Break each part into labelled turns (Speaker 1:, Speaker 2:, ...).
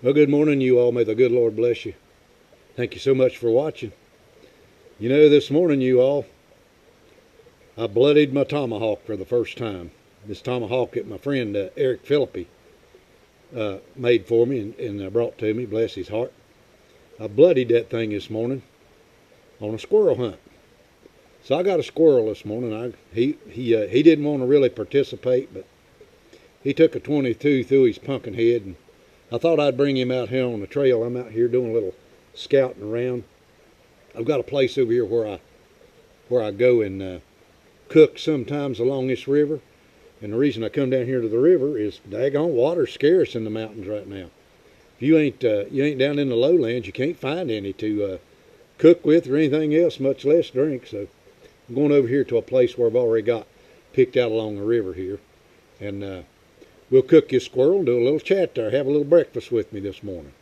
Speaker 1: Well, good morning, you all. May the good Lord bless you. Thank you so much for watching. You know, this morning, you all, I bloodied my tomahawk for the first time. This tomahawk that my friend Eric Philippi made for me and brought to me, bless his heart. I bloodied that thing this morning on a squirrel hunt. So I got a squirrel this morning. He didn't want to really participate, but he took a 22 through his pumpkin head, and I thought I'd bring him out here on the trail. I'm out here doing a little scouting around. I've got a place over here where I go and cook sometimes along this river. And the reason I come down here to the river is daggone water's scarce in the mountains right now. If you ain't down in the lowlands, you can't find any to cook with or anything else, much less drink. So I'm going over here to a place where I've already got picked out along the river here, and we'll cook this squirrel and do a little chat there, have a little breakfast with me this morning.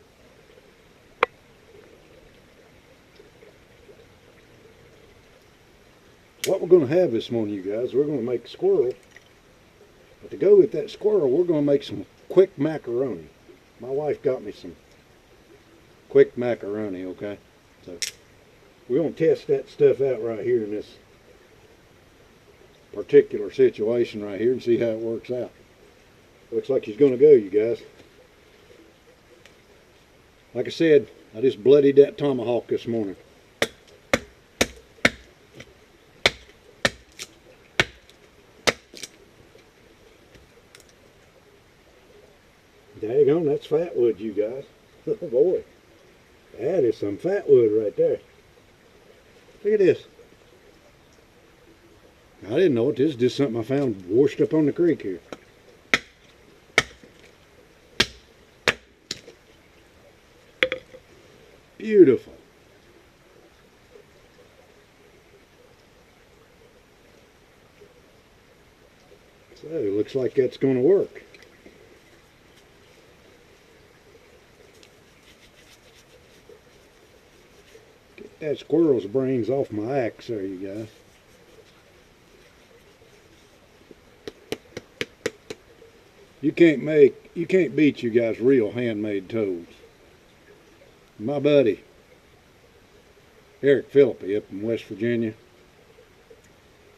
Speaker 1: What we're going to have this morning, you guys, we're going to make squirrel. But to go with that squirrel, we're going to make some quick macaroni. My wife got me some quick macaroni, okay? So we're going to test that stuff out right here in this particular situation right here and see how it works out. Looks like he's going to go, you guys. Like I said, I just bloodied that tomahawk this morning. Daggone, that's fat wood, you guys. Oh boy, that is some fat wood right there. Look at this. I didn't know it. This is just something I found washed up on the creek here. Beautiful. So it looks like that's going to work. Get that squirrel's brains off my axe there, you guys. You can't beat you guys real handmade tools. My buddy Eric Philippi up in West Virginia,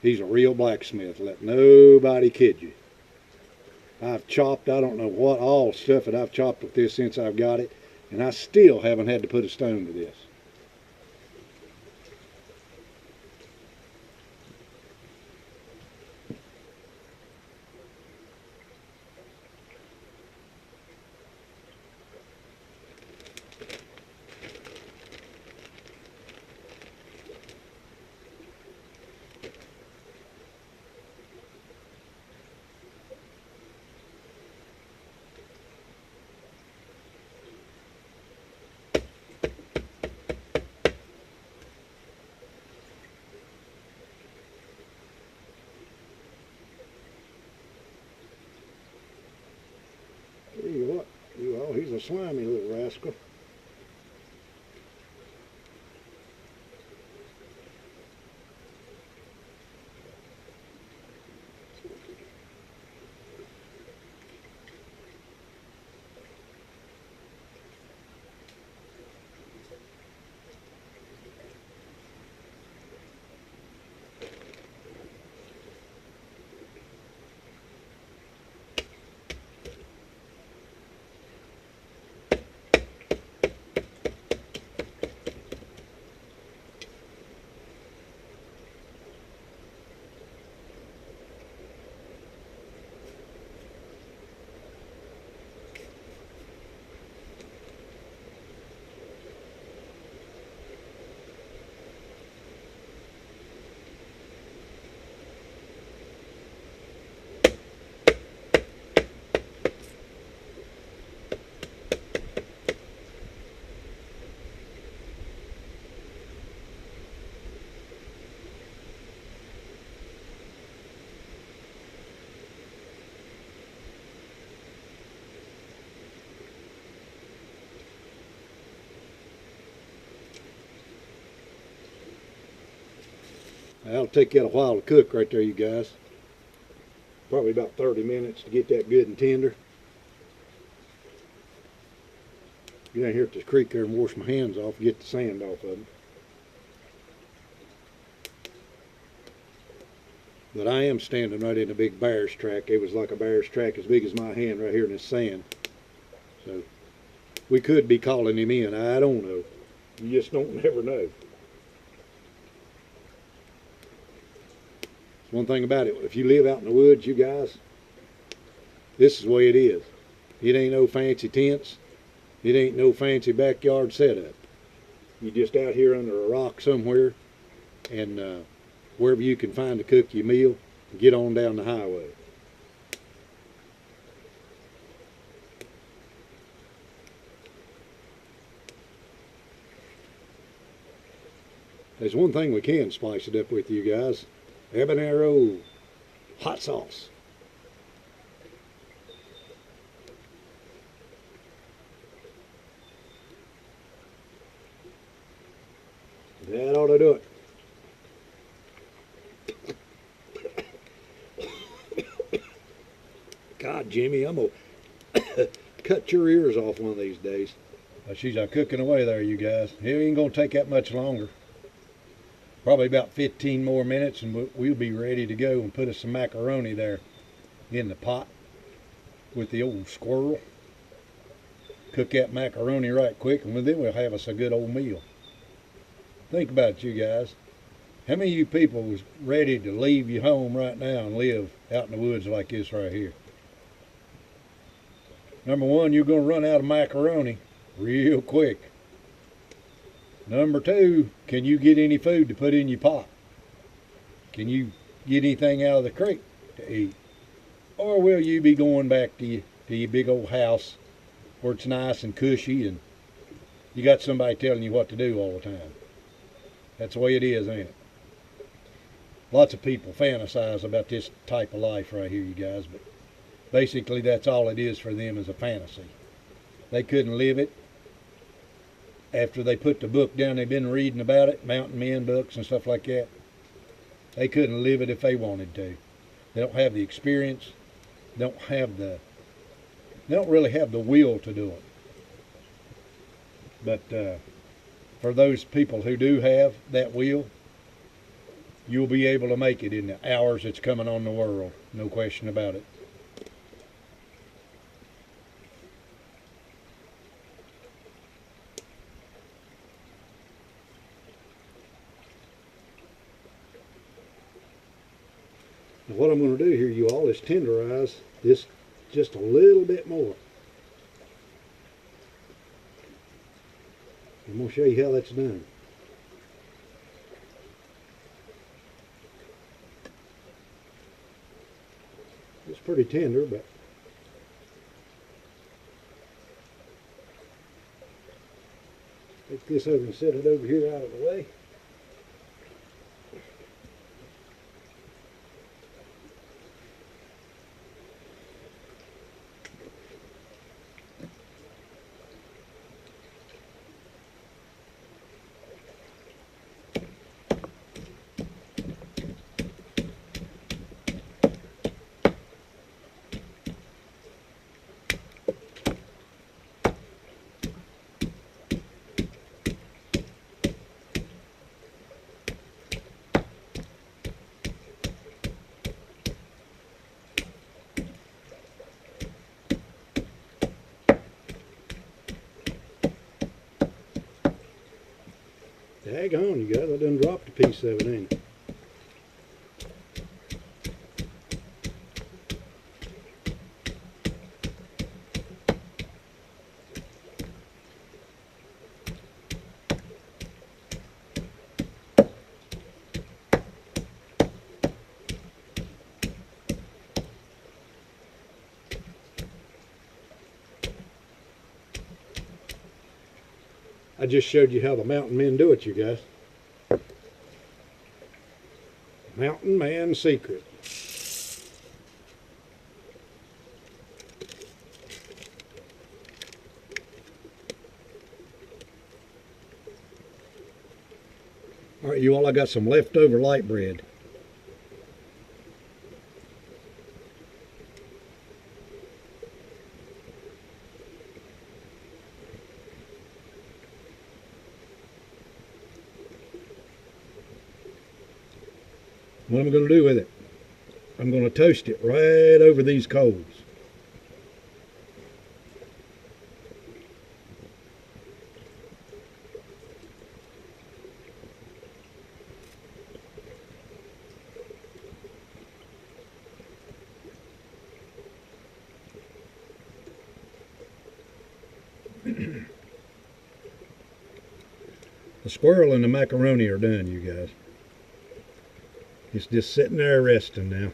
Speaker 1: he's a real blacksmith. Let nobody kid you. I've chopped, I don't know what all stuff that I've chopped with this since I've got it, and I still haven't had to put a stone to this. Tell you what, you all, he's a slimy little rascal. That'll take you a while to cook right there, you guys. Probably about 30 minutes to get that good and tender. Get down here at the creek there and wash my hands off and get the sand off of them. But I am standing right in a big bear's track. It was like a bear's track as big as my hand right here in this sand. So we could be calling him in. I don't know. You just don't never know. One thing about it, if you live out in the woods, you guys, this is the way it is. It ain't no fancy tents. It ain't no fancy backyard setup. You just out here under a rock somewhere, and wherever you can find to cook your meal, get on down the highway. There's one thing we can spice it up with, you guys. Habanero hot sauce. That ought to do it. God, Jimmy, I'm gonna cut your ears off one of these days. She's cooking away there, you guys. It ain't gonna take that much longer. Probably about 15 more minutes and we'll be ready to go and put us some macaroni there in the pot with the old squirrel. Cook that macaroni right quick and then we'll have us a good old meal. Think about it, you guys. How many of you people is ready to leave your home right now and live out in the woods like this right here? Number one, you're going to run out of macaroni real quick. Number two, can you get any food to put in your pot? Can you get anything out of the creek to eat? Or will you be going back to your big old house where it's nice and cushy and you got somebody telling you what to do all the time? That's the way it is, ain't it? Lots of people fantasize about this type of life right here, you guys, but basically that's all it is for them, is a fantasy. They couldn't live it. After they put the book down, they've been reading about it, mountain men books and stuff like that. They couldn't live it if they wanted to. They don't have the experience. They don't really have the will to do it. But for those people who do have that will, you'll be able to make it in the hours that's coming on the world. No question about it. Now what I'm going to do here, you all, is tenderize this just a little bit more. I'm going to show you how that's done. It's pretty tender, but take this over and set it over here out of the way. Daggone, you guys, I done dropped a piece of it, ain't it? I just showed you how the mountain men do it, you guys. Mountain man secret. All right, you all, I got some leftover light bread. What I'm going to do with it, I'm going to toast it right over these coals. The squirrel and the macaroni are done, you guys. It's just sitting there resting now.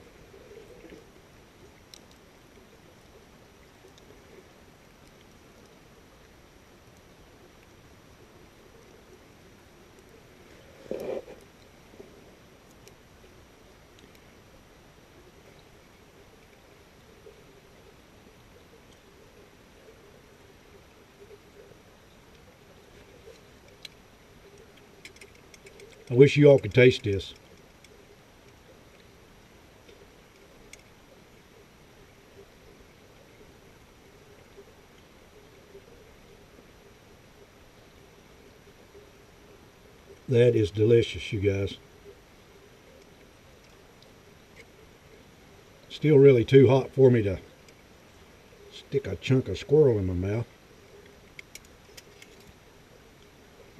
Speaker 1: I wish you all could taste this. That is delicious, you guys. Still really too hot for me to stick a chunk of squirrel in my mouth.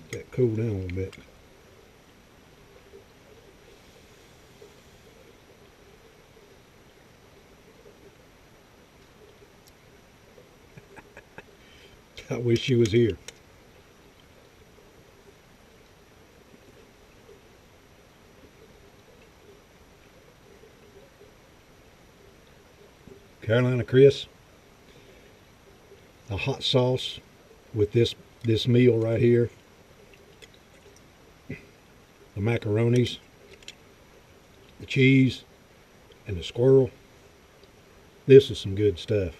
Speaker 1: Let that cool down a little bit. I wish she was here. Carolina Chris, a hot sauce with this meal right here, the macaronis, the cheese, and the squirrel. This is some good stuff.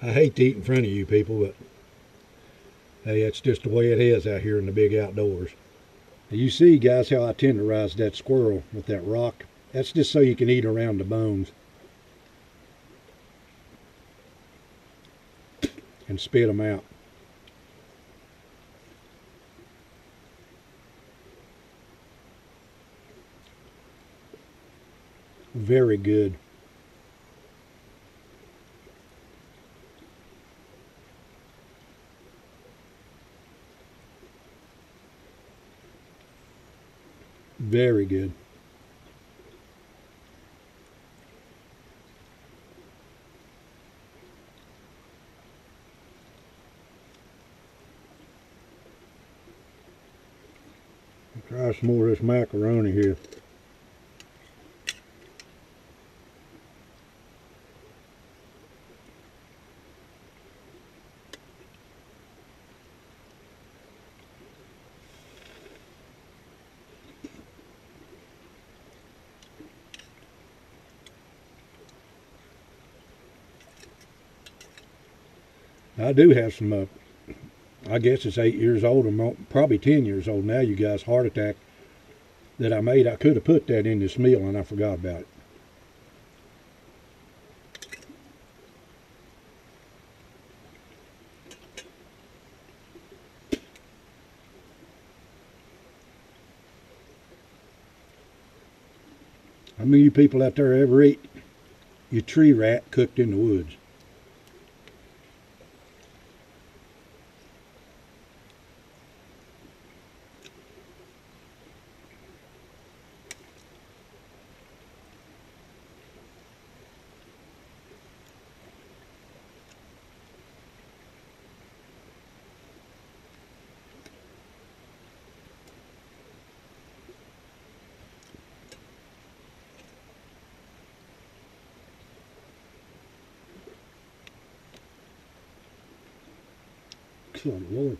Speaker 1: I hate to eat in front of you people, but hey, that's just the way it is out here in the big outdoors. You see, guys, how I tenderized that squirrel with that rock? That's just so you can eat around the bones and spit them out. Very good. Very good. Try some more of this macaroni here. I do have some, I guess it's 8 years old, or probably 10 years old now, you guys, heart attack that I made. I could have put that in this meal and I forgot about it. How many of you people out there ever eat your tree rat cooked in the woods? Good Lord.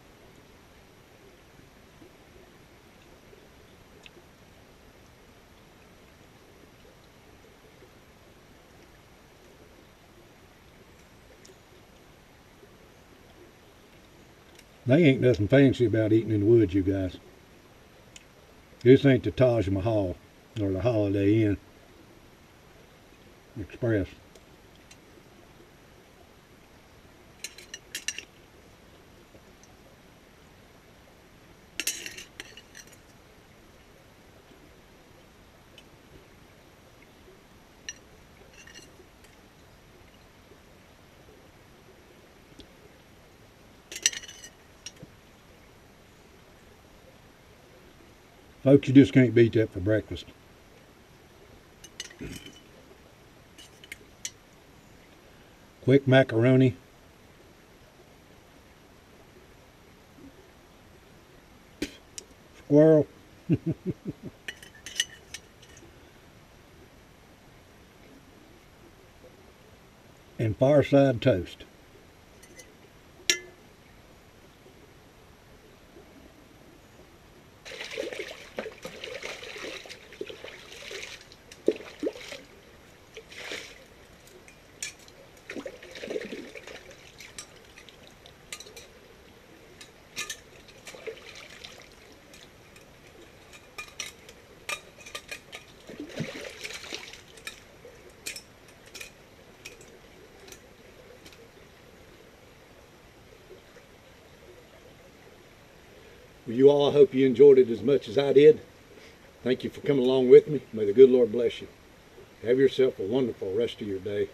Speaker 1: They ain't nothing fancy about eating in the woods, you guys. This ain't the Taj Mahal or the Holiday Inn Express. Folks, you just can't beat that for breakfast. Quick macaroni. Squirrel. And fireside toast. Well, you all, I hope you enjoyed it as much as I did. Thank you for coming along with me. May the good Lord bless you. Have yourself a wonderful rest of your day.